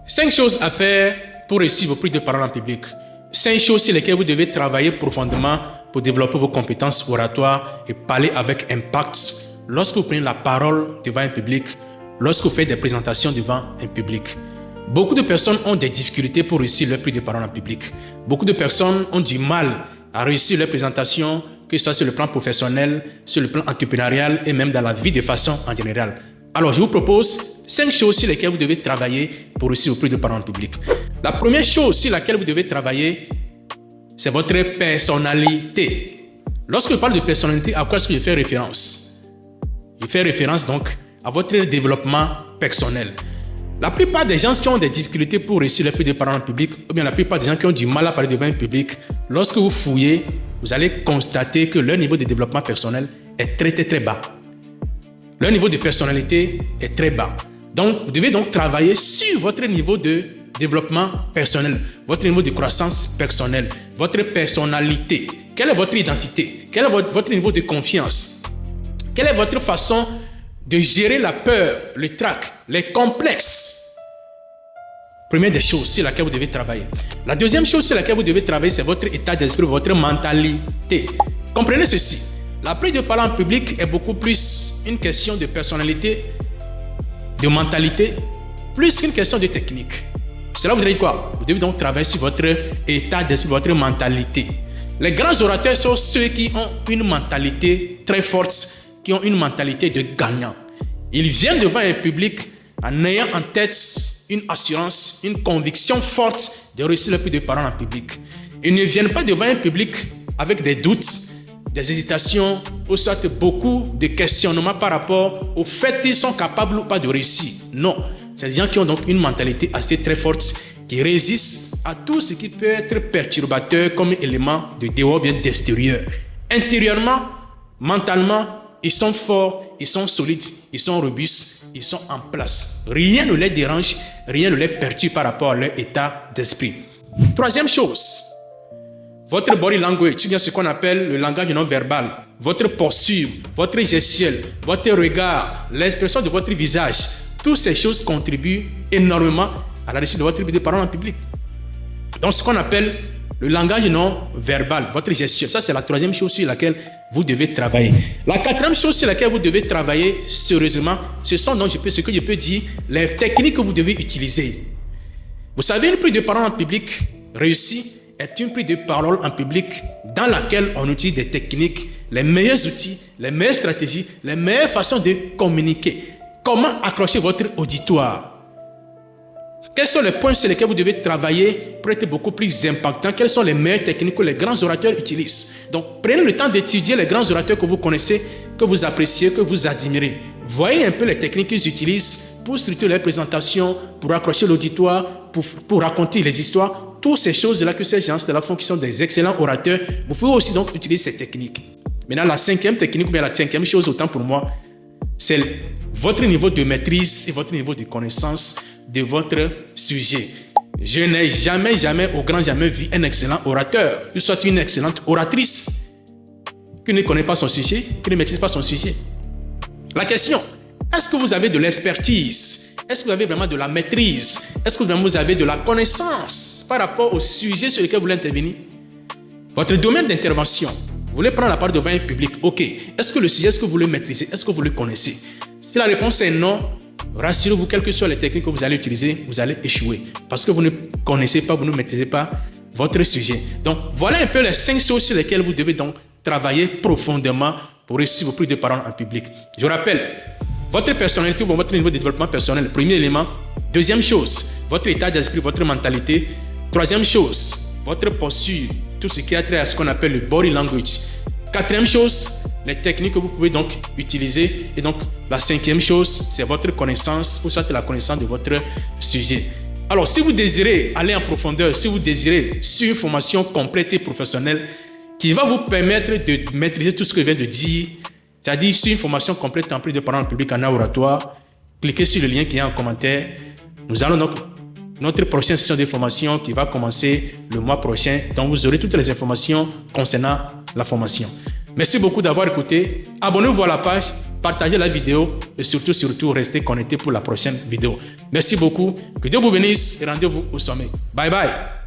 5 choses à faire pour réussir vos prises de parole en public. 5 choses sur lesquelles vous devez travailler profondément pour développer vos compétences oratoires et parler avec impact lorsque vous prenez la parole devant un public, lorsque vous faites des présentations devant un public. Beaucoup de personnes ont des difficultés pour réussir leur prise de parole en public. Beaucoup de personnes ont du mal à réussir leur présentation, que ce soit sur le plan professionnel, sur le plan entrepreneurial et même dans la vie de façon en général. Alors, je vous propose 5 choses sur lesquelles vous devez travailler pour réussir vos prises de parole en public. La première chose sur laquelle vous devez travailler, c'est votre personnalité. Lorsque je parle de personnalité, à quoi est-ce que je fais référence? Je fais référence donc à votre développement personnel. La plupart des gens qui ont des difficultés pour réussir leur prise de parole en public, ou bien la plupart des gens qui ont du mal à parler devant un public, lorsque vous fouillez, vous allez constater que leur niveau de développement personnel est très bas. Leur niveau de personnalité est très bas. Donc, vous devez donc travailler sur votre niveau de développement personnel, votre niveau de croissance personnelle, votre personnalité. Quelle est votre identité? Quel est votre niveau de confiance? Quelle est votre façon de gérer la peur, le trac, les complexes? Première des choses sur laquelle vous devez travailler. La deuxième chose sur laquelle vous devez travailler, c'est votre état d'esprit, votre mentalité. Comprenez ceci. La prise de parole en public est beaucoup plus une question de personnalité, de mentalité, plus qu'une question de technique. Cela voudrait dire quoi? Vous devez donc travailler sur votre état d'esprit, votre mentalité. Les grands orateurs sont ceux qui ont une mentalité très forte, qui ont une mentalité de gagnant. Ils viennent devant un public en ayant en tête une assurance, une conviction forte de réussir leur prise de parole en public. Ils ne viennent pas devant un public avec des doutes, des hésitations, ou soit beaucoup de questionnements par rapport au fait qu'ils sont capables ou pas de réussir. Non, c'est des gens qui ont donc une mentalité assez très forte, qui résistent à tout ce qui peut être perturbateur comme élément de dehors ou bien d'extérieur. Intérieurement, mentalement, ils sont forts, ils sont solides, ils sont robustes, ils sont en place. Rien ne les dérange, rien ne les perturbe par rapport à leur état d'esprit. Troisième chose, votre body language, c'est bien ce qu'on appelle le langage non verbal. Votre posture, votre gestuelle, votre regard, l'expression de votre visage. Toutes ces choses contribuent énormément à la réussite de votre prise de parole en public. Donc, ce qu'on appelle le langage non verbal, votre gestuelle. Ça, c'est la troisième chose sur laquelle vous devez travailler. La quatrième chose sur laquelle vous devez travailler sérieusement, ce sont donc ce que je peux dire, les techniques que vous devez utiliser. Vous savez, une prise de parole en public réussie est une prise de parole en public dans laquelle on utilise des techniques, les meilleurs outils, les meilleures stratégies, les meilleures façons de communiquer. Comment accrocher votre auditoire? Quels sont les points sur lesquels vous devez travailler pour être beaucoup plus impactant? Quelles sont les meilleures techniques que les grands orateurs utilisent? Donc, prenez le temps d'étudier les grands orateurs que vous connaissez, que vous appréciez, que vous admirez. Voyez un peu les techniques qu'ils utilisent pour structurer les présentations, pour accrocher l'auditoire, pour raconter les histoires. Toutes ces choses-là que ces gens-là font, qui sont des excellents orateurs, vous pouvez aussi donc utiliser ces techniques. Maintenant, la cinquième technique, ou bien la cinquième chose, autant pour moi, c'est votre niveau de maîtrise et votre niveau de connaissance de votre sujet. Je n'ai jamais, au grand jamais vu un excellent orateur, ou soit une excellente oratrice qui ne connaît pas son sujet, qui ne maîtrise pas son sujet. La question, est-ce que vous avez de l'expertise? Est-ce que vous avez vraiment de la maîtrise? Est-ce que vraiment vous avez de la connaissance par rapport au sujet sur lequel vous voulez intervenir? Votre domaine d'intervention, vous voulez prendre la parole devant un public, ok. Est-ce que le sujet, est-ce que vous le maîtrisez? Est-ce que vous le connaissez? Si la réponse est non, rassurez-vous, quelles que soient les techniques que vous allez utiliser, vous allez échouer. Parce que vous ne connaissez pas, vous ne maîtrisez pas votre sujet. Donc, voilà un peu les 5 choses sur lesquelles vous devez donc travailler profondément pour réussir vos prises de parole en public. Je rappelle, votre personnalité ou votre niveau de développement personnel, premier élément. Deuxième chose, votre état d'esprit, votre mentalité. Troisième chose, votre posture, tout ce qui a trait à ce qu'on appelle le body language. Quatrième chose, les techniques que vous pouvez donc utiliser. Et donc, la cinquième chose, c'est votre connaissance ou soit la connaissance de votre sujet. Alors, si vous désirez aller en profondeur, si vous désirez suivre une formation complète et professionnelle qui va vous permettre de maîtriser tout ce que je viens de dire, c'est-à-dire suivre une formation complète en prise de parole en public en oratoire, cliquez sur le lien qui est en commentaire. Nous allons donc notre prochaine session de formation qui va commencer le mois prochain. Donc, vous aurez toutes les informations concernant la formation. Merci beaucoup d'avoir écouté. Abonnez-vous à la page, partagez la vidéo et surtout, restez connectés pour la prochaine vidéo. Merci beaucoup. Que Dieu vous bénisse et rendez-vous au sommet. Bye bye.